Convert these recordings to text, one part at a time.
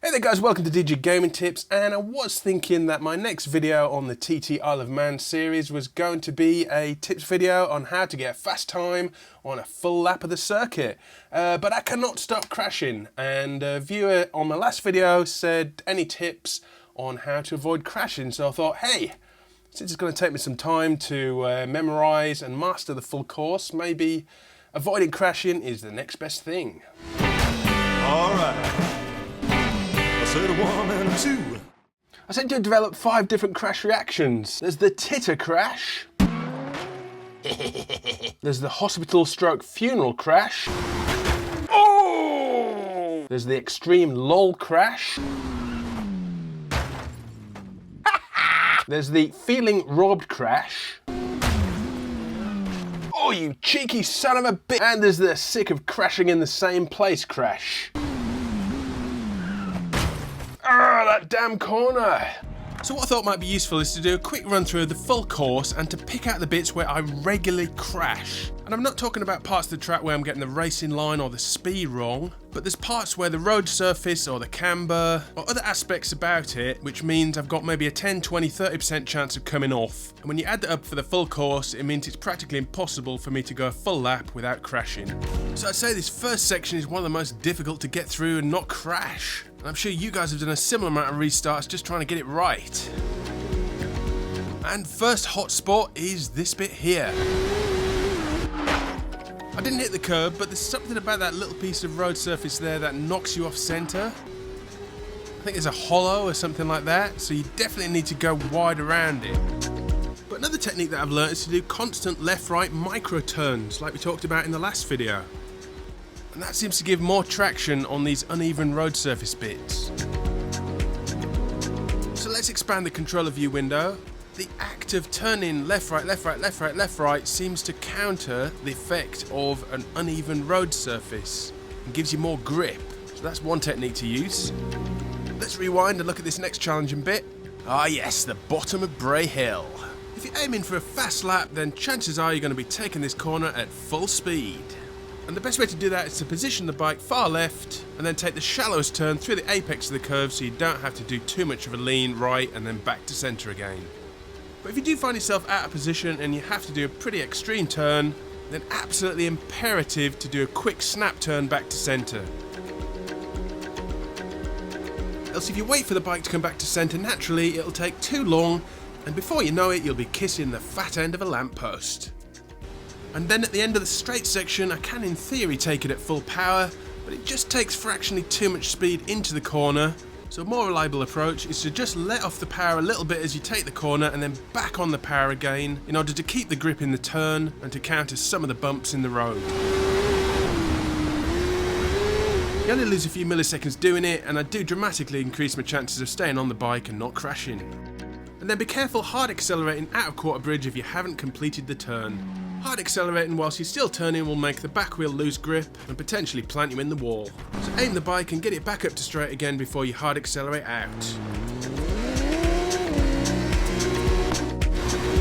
Hey there guys, welcome to DG Gaming Tips, and I was thinking that my next video on the TT Isle of Man series was going to be a tips video on how to get a fast time on a full lap of the circuit, but I cannot stop crashing, and a viewer on my last video said any tips on how to avoid crashing, so I thought, hey, since it's going to take me some time to memorize and master the full course, maybe avoiding crashing is the next best thing. Alright. I said 1 and 2. I said to develop 5 different crash reactions. There's the titter crash. There's the hospital stroke funeral crash. Oh! There's the extreme lol crash. There's the feeling robbed crash. Oh, you cheeky son of a bitch. And there's the sick of crashing in the same place crash. Ah, that damn corner. So what I thought might be useful is to do a quick run through of the full course and to pick out the bits where I regularly crash. And I'm not talking about parts of the track where I'm getting the racing line or the speed wrong, but there's parts where the road surface or the camber or other aspects about it, which means I've got maybe a 10, 20, 30% chance of coming off. And when you add that up for the full course, it means it's practically impossible for me to go a full lap without crashing. So I'd say this first section is one of the most difficult to get through and not crash. And I'm sure you guys have done a similar amount of restarts just trying to get it right. And first hot spot is this bit here. I didn't hit the curb, but there's something about that little piece of road surface there that knocks you off centre. I think there's a hollow or something like that, so you definitely need to go wide around it. But another technique that I've learned is to do constant left-right micro turns, like we talked about in the last video. And that seems to give more traction on these uneven road surface bits. So let's expand the controller view window. The act of turning left, right, left, right, left, right, left, right seems to counter the effect of an uneven road surface and gives you more grip. So that's one technique to use. Let's rewind and look at this next challenging bit. Ah yes, the bottom of Bray Hill. If you're aiming for a fast lap, then chances are you're going to be taking this corner at full speed. And the best way to do that is to position the bike far left and then take the shallowest turn through the apex of the curve so you don't have to do too much of a lean right and then back to centre again. But if you do find yourself out of position and you have to do a pretty extreme turn, then absolutely imperative to do a quick snap turn back to centre. Else if you wait for the bike to come back to centre naturally, it'll take too long, and before you know it you'll be kissing the fat end of a lamppost. And then at the end of the straight section I can in theory take it at full power, but it just takes fractionally too much speed into the corner. So a more reliable approach is to just let off the power a little bit as you take the corner and then back on the power again in order to keep the grip in the turn and to counter some of the bumps in the road. You only lose a few milliseconds doing it, and I do dramatically increase my chances of staying on the bike and not crashing. And then be careful hard accelerating out of quarter bridge if you haven't completed the turn. Hard accelerating whilst you're still turning will make the back wheel lose grip and potentially plant you in the wall. So aim the bike and get it back up to straight again before you hard accelerate out.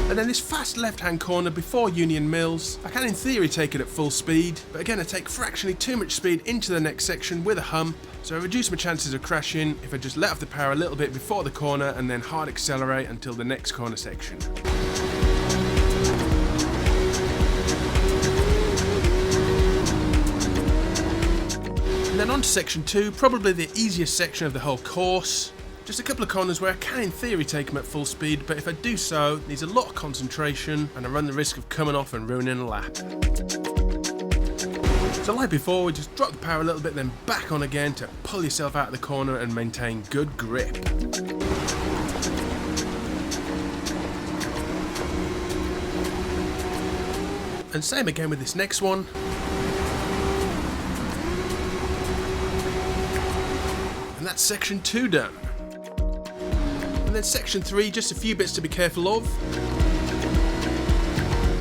And then this fast left-hand corner before Union Mills, I can in theory take it at full speed, but again I take fractionally too much speed into the next section with a hump, so I reduce my chances of crashing if I just let off the power a little bit before the corner and then hard accelerate until the next corner section. And then on to section 2, probably the easiest section of the whole course. Just a couple of corners where I can in theory take them at full speed, but if I do so, it needs a lot of concentration and I run the risk of coming off and ruining a lap. So like before, we just drop the power a little bit, then back on again to pull yourself out of the corner and maintain good grip. And same again with this next one. And that's section 2 done. And then section 3, just a few bits to be careful of.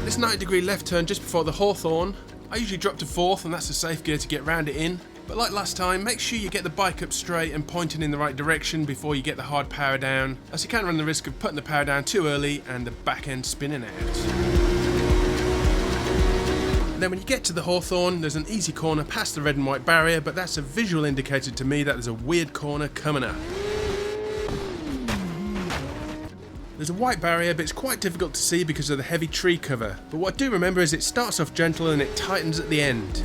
This 90-degree left turn just before the Hawthorn, I usually drop to 4th and that's a safe gear to get round it in. But like last time, make sure you get the bike up straight and pointing in the right direction before you get the hard power down, as you can run the risk of putting the power down too early and the back end spinning out. And then when you get to the Hawthorn, there's an easy corner past the red and white barrier, but that's a visual indicator to me that there's a weird corner coming up. There's a white barrier, but it's quite difficult to see because of the heavy tree cover. But what I do remember is it starts off gentle and it tightens at the end.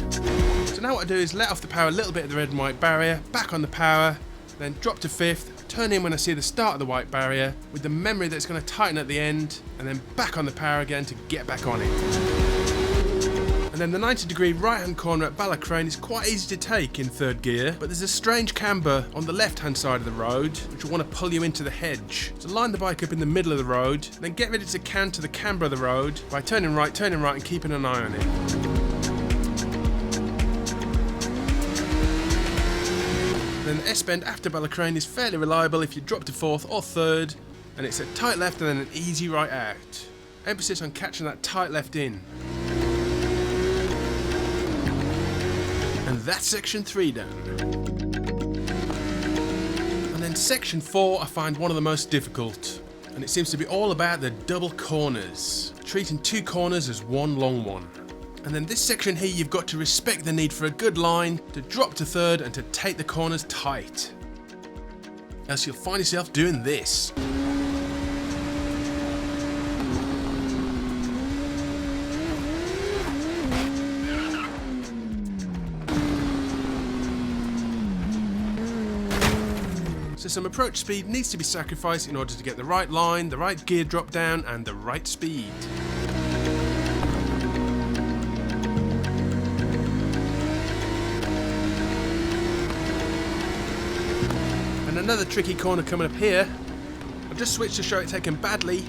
So now what I do is let off the power a little bit of the red and white barrier, back on the power, then drop to 5th, turn in when I see the start of the white barrier, with the memory that it's going to tighten at the end, and then back on the power again to get back on it. And then the 90-degree right-hand corner at Ballycrane is quite easy to take in 3rd gear, but there's a strange camber on the left-hand side of the road, which will want to pull you into the hedge. So line the bike up in the middle of the road, then get ready to counter the camber of the road by turning right and keeping an eye on it. Then the S-bend after Ballycrane is fairly reliable if you drop to 4th or 3rd, and it's a tight left and then an easy right out. Emphasis on catching that tight left in. And that's section 3 done. And then section 4 I find one of the most difficult, and it seems to be all about the double corners, treating 2 corners as one long one. And then this section here, you've got to respect the need for a good line, to drop to 3rd and to take the corners tight, else you'll find yourself doing this. So some approach speed needs to be sacrificed in order to get the right line, the right gear drop down and the right speed. And another tricky corner coming up here. I've just switched to show it taken badly.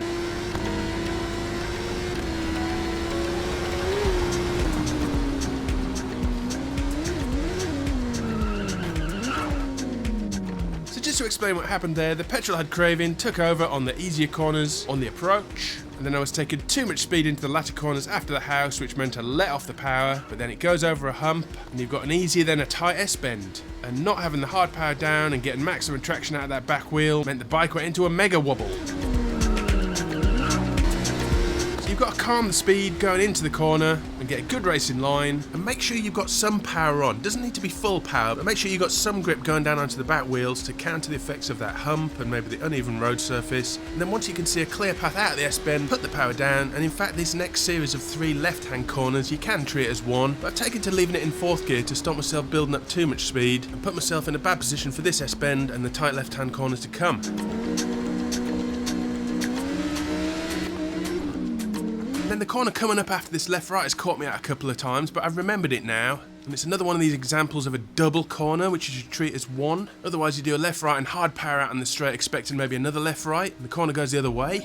Just to explain what happened there, the petrol-head Craving took over on the easier corners on the approach, and then I was taking too much speed into the latter corners after the house, which meant I let off the power, but then it goes over a hump, and you've got an easier then a tight S-bend. And not having the hard power down and getting maximum traction out of that back wheel meant the bike went into a mega wobble. You've got to calm the speed going into the corner and get a good racing line, and make sure you've got some power on. It doesn't need to be full power, but make sure you've got some grip going down onto the back wheels to counter the effects of that hump and maybe the uneven road surface. And then once you can see a clear path out of the S-bend, put the power down, and in fact this next series of 3 left-hand corners you can treat it as one, but I've taken to leaving it in 4th gear to stop myself building up too much speed and put myself in a bad position for this S-bend and the tight left-hand corners to come. Then the corner coming up after this left-right has caught me out a couple of times, but I've remembered it now. And it's another one of these examples of a double corner, which you should treat as one. Otherwise you do a left-right and hard power out on the straight, expecting maybe another left-right, and the corner goes the other way.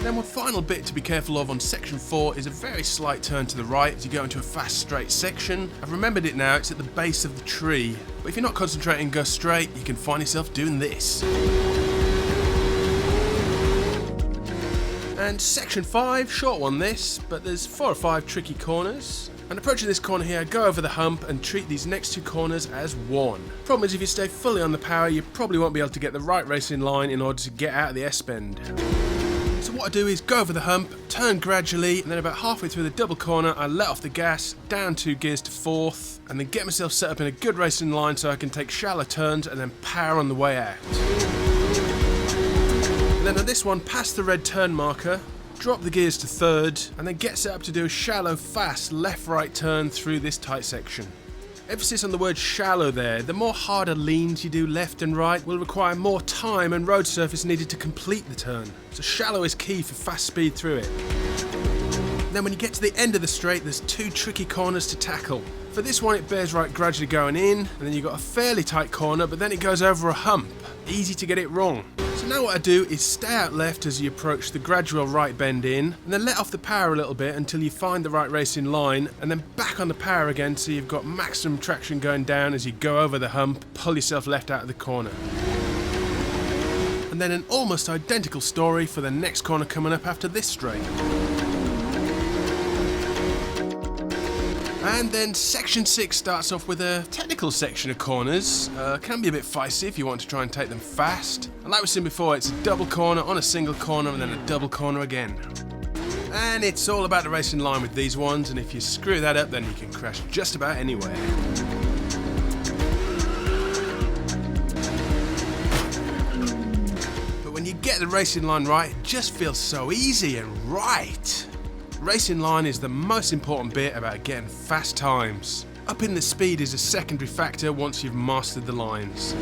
Then one final bit to be careful of on section 4 is a very slight turn to the right as you go into a fast straight section. I've remembered it now, it's at the base of the tree. But if you're not concentrating and go straight, you can find yourself doing this. And section 5, short one this, but there's 4 or 5 tricky corners. And approaching this corner here, go over the hump and treat these next 2 corners as one. Problem is, if you stay fully on the power, you probably won't be able to get the right racing line in order to get out of the S-bend. So what I do is go over the hump, turn gradually, and then about halfway through the double corner, I let off the gas, down 2 gears to 4th, and then get myself set up in a good racing line so I can take shallow turns and then power on the way out. Then on this one, past the red turn marker, drop the gears to 3rd, and then get set up to do a shallow, fast left-right turn through this tight section. Emphasis on the word shallow there. The more harder leans you do left and right will require more time and road surface needed to complete the turn. So shallow is key for fast speed through it. Then when you get to the end of the straight, there's 2 tricky corners to tackle. For this one, it bears right gradually going in, and then you've got a fairly tight corner, but then it goes over a hump. Easy to get it wrong. So now what I do is stay out left as you approach the gradual right bend in, and then let off the power a little bit until you find the right racing line, and then back on the power again so you've got maximum traction going down as you go over the hump, pull yourself left out of the corner. And then an almost identical story for the next corner coming up after this straight. And then section 6 starts off with a technical section of corners. Can be a bit feisty if you want to try and take them fast. And like we've seen before, it's a double corner on a single corner and then a double corner again. And it's all about the racing line with these ones, and if you screw that up then you can crash just about anywhere. But when you get the racing line right, it just feels so easy and right. Racing line is the most important bit about getting fast times. Upping the speed is a secondary factor once you've mastered the lines.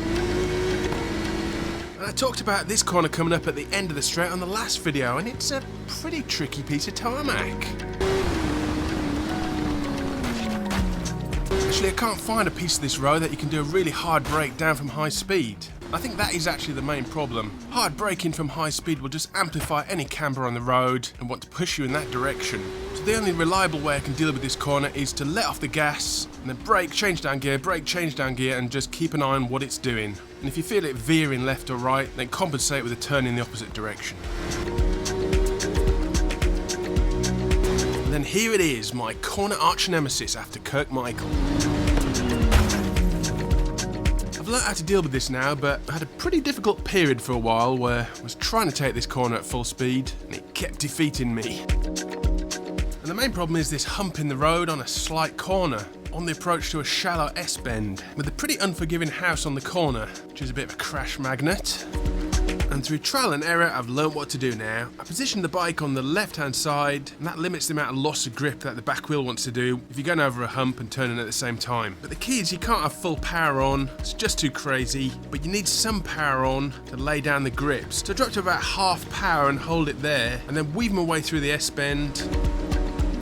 And I talked about this corner coming up at the end of the straight on the last video, and it's a pretty tricky piece of tarmac. Actually, I can't find a piece of this road that you can do a really hard brake down from high speed. I think that is actually the main problem. Hard braking from high speed will just amplify any camber on the road and want to push you in that direction. So the only reliable way I can deal with this corner is to let off the gas and then brake, change down gear, brake, change down gear, and just keep an eye on what it's doing. And if you feel it veering left or right, then compensate with a turn in the opposite direction. And then here it is, my corner arch nemesis after Kirkmichael. I've learnt how to deal with this now, but I had a pretty difficult period for a while where I was trying to take this corner at full speed and it kept defeating me. And the main problem is this hump in the road on a slight corner, on the approach to a shallow S-bend, with a pretty unforgiving house on the corner, which is a bit of a crash magnet. And through trial and error, I've learnt what to do now. I position the bike on the left-hand side, and that limits the amount of loss of grip that the back wheel wants to do if you're going over a hump and turning at the same time. But the key is you can't have full power on, it's just too crazy, but you need some power on to lay down the grips. So I drop to about half power and hold it there, and then weave my way through the S-bend,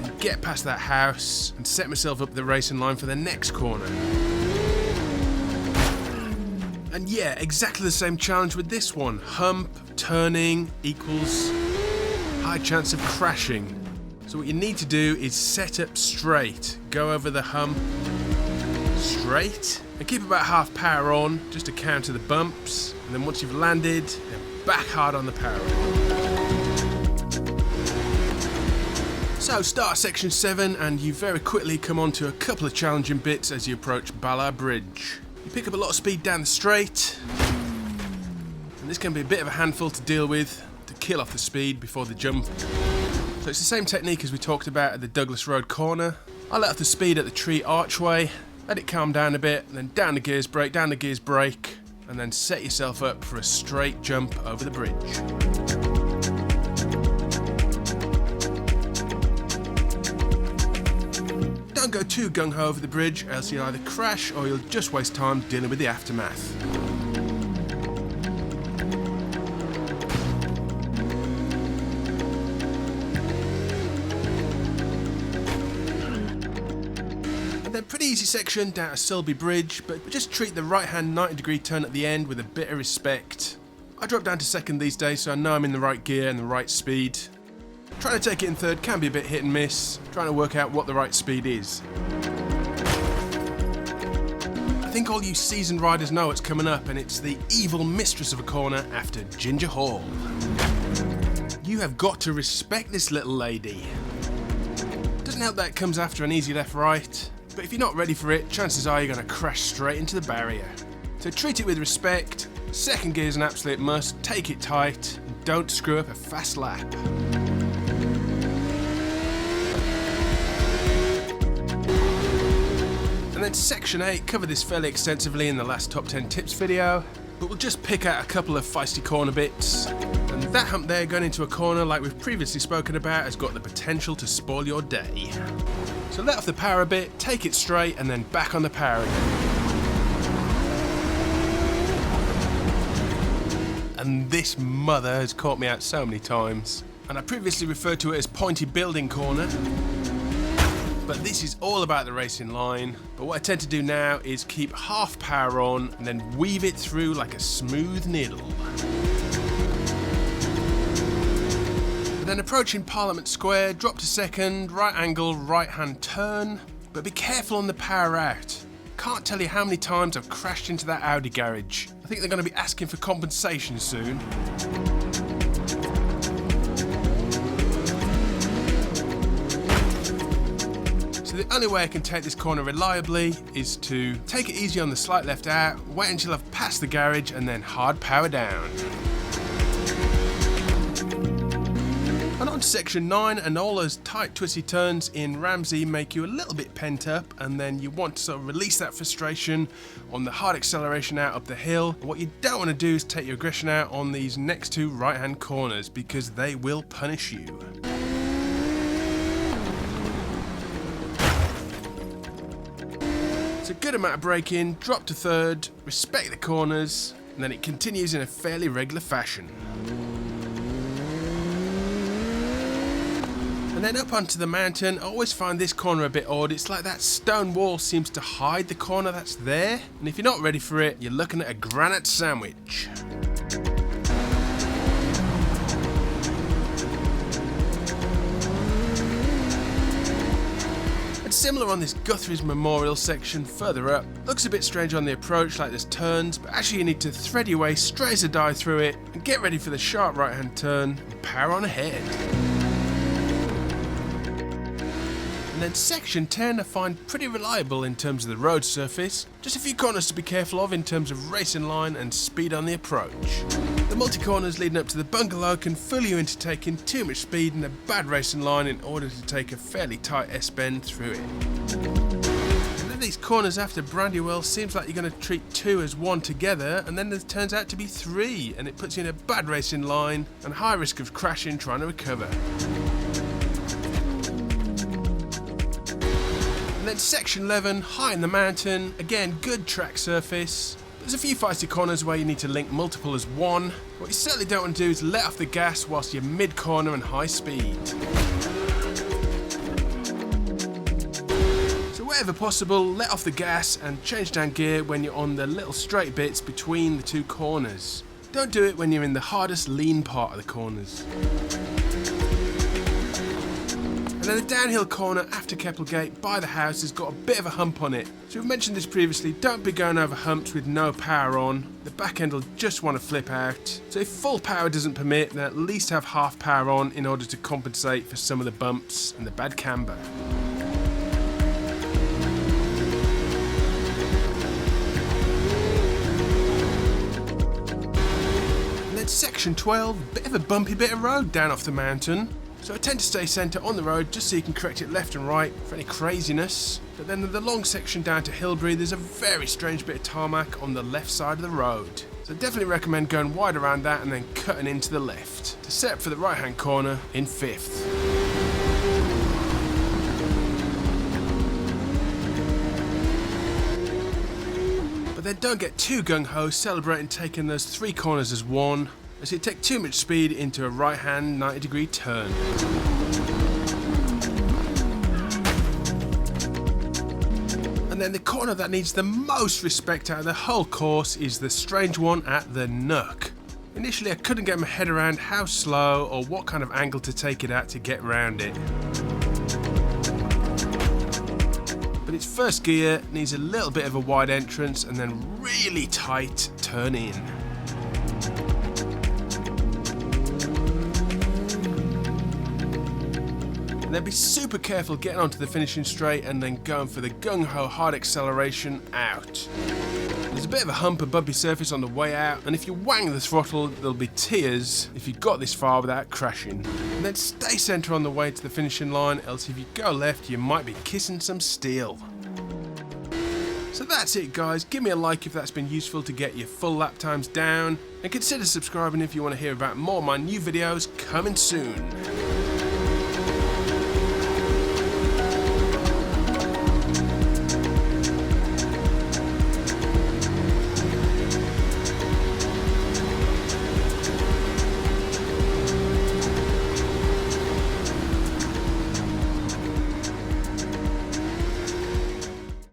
and get past that house, and set myself up the racing line for the next corner. And yeah, exactly the same challenge with this one. Hump, turning, equals high chance of crashing. So what you need to do is set up straight. Go over the hump, straight, and keep about half power on, just to counter the bumps. And then once you've landed, then back hard on the power. So start section 7, and you very quickly come on to a couple of challenging bits as you approach Ballard Bridge. You pick up a lot of speed down the straight, and this can be a bit of a handful to deal with, to kill off the speed before the jump. So it's the same technique as we talked about at the Douglas Road corner. I let off the speed at the tree archway, let it calm down a bit, and then down the gears, brake, down the gears, brake, and then set yourself up for a straight jump over the bridge. Don't go too gung-ho over the bridge, else you'll either crash or you'll just waste time dealing with the aftermath. And then pretty easy section down at Selby Bridge, but just treat the right-hand 90-degree turn at the end with a bit of respect. I drop down to second these days, so I know I'm in the right gear and the right speed. Trying to take it in third can be a bit hit and miss, trying to work out what the right speed is. I think all you seasoned riders know it's coming up, and it's the evil mistress of a corner after Ginger Hall. You have got to respect this little lady. Doesn't help that it comes after an easy left-right, but if you're not ready for it, chances are you're going to crash straight into the barrier. So treat it with respect, second gear is an absolute must, take it tight, and don't screw up a fast lap. And then section 8, covered this fairly extensively in the last top 10 tips video, but we'll just pick out a couple of feisty corner bits. And that hump there going into a corner like we've previously spoken about has got the potential to spoil your day. So let off the power a bit, take it straight, and then back on the power again. And this mother has caught me out so many times. And I previously referred to it as pointy building corner. But this is all about the racing line. But what I tend to do now is keep half power on and then weave it through like a smooth needle. And then approaching Parliament Square, drop to second, right angle, right hand turn. But be careful on the power out. Can't tell you how many times I've crashed into that Audi garage. I think they're going to be asking for compensation soon. So the only way I can take this corner reliably is to take it easy on the slight left out, wait until I've passed the garage, and then hard power down. And on to section 9, and all those tight twisty turns in Ramsey make you a little bit pent up, and then you want to sort of release that frustration on the hard acceleration out up the hill. What you don't want to do is take your aggression out on these next two right hand corners, because they will punish you. It's a good amount of braking, drop to third, respect the corners, and then it continues in a fairly regular fashion. And then up onto the mountain. I always find this corner a bit odd. It's like that stone wall seems to hide the corner that's there, and if you're not ready for it, you're looking at a granite sandwich. And similar on this Guthrie's Memorial section further up. Looks a bit strange on the approach, like there's turns, but actually you need to thread your way straight as a die through it and get ready for the sharp right hand turn and power on ahead. And then section 10 I find pretty reliable in terms of the road surface. Just a few corners to be careful of in terms of racing line and speed on the approach. The multi-corners leading up to the bungalow can fool you into taking too much speed in a bad racing line in order to take a fairly tight S-bend through it. And then these corners after Brandywell seems like you're going to treat two as one together, and then there turns out to be three, and it puts you in a bad racing line and high risk of crashing trying to recover. And then section 11, high in the mountain, again good track surface. There's a few feisty corners where you need to link multiple as one. What you certainly don't want to do is let off the gas whilst you're mid-corner and high speed. So wherever possible, let off the gas and change down gear when you're on the little straight bits between the two corners. Don't do it when you're in the hardest lean part of the corners. And then the downhill corner after Keppelgate by the house has got a bit of a hump on it. So we've mentioned this previously, don't be going over humps with no power on. The back end will just want to flip out. So if full power doesn't permit, then at least have half power on in order to compensate for some of the bumps and the bad camber. And then section 12, bit of a bumpy bit of road down off the mountain. So I tend to stay centre on the road just so you can correct it left and right for any craziness. But then the long section down to Hilbury, there's a very strange bit of tarmac on the left side of the road. So I definitely recommend going wide around that and then cutting into the left to set up for the right hand corner in 5th. But then don't get too gung-ho celebrating taking those 3 corners as one, as you take too much speed into a right hand 90-degree turn. And then the corner that needs the most respect out of the whole course is the strange one at the Nook. Initially I couldn't get my head around how slow or what kind of angle to take it at to get round it. But its first gear needs a little bit of a wide entrance and then really tight turn in. And then be super careful getting onto the finishing straight and then going for the gung-ho hard acceleration out. There's a bit of a hump and bumpy surface on the way out, and if you wang the throttle, there'll be tears if you got this far without crashing. And then stay centre on the way to the finishing line, else if you go left, you might be kissing some steel. So that's it guys, give me a like if that's been useful to get your full lap times down, and consider subscribing if you want to hear about more of my new videos coming soon.